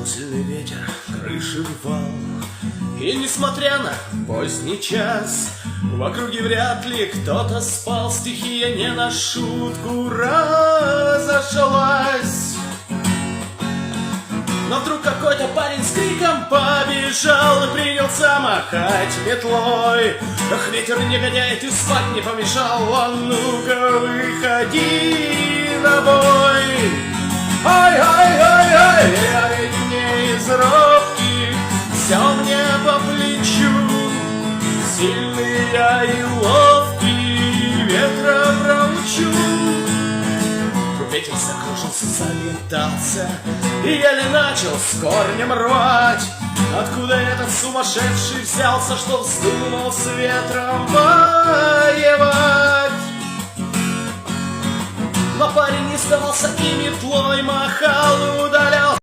Сильный ветер крыши рвал, и несмотря на поздний час, в округе вряд ли кто-то спал. Стихия не на шутку разошлась. Но вдруг какой-то парень с криком побежал и принялся махать метлой. Ах, ветер негодяй, ты спать не помешал, а ну-ка выходи на бой. Ай-ай-ай-ай, я ведь не из робких, все мне по плечу. Сильный я и ловкий, ветра проучу. Ветер закружился, заметался и еле начал с корнем рвать. Откуда этот сумасшедший взялся, что вздумал с ветром воевать? Но парень не сдавался и метлой махал, удалял.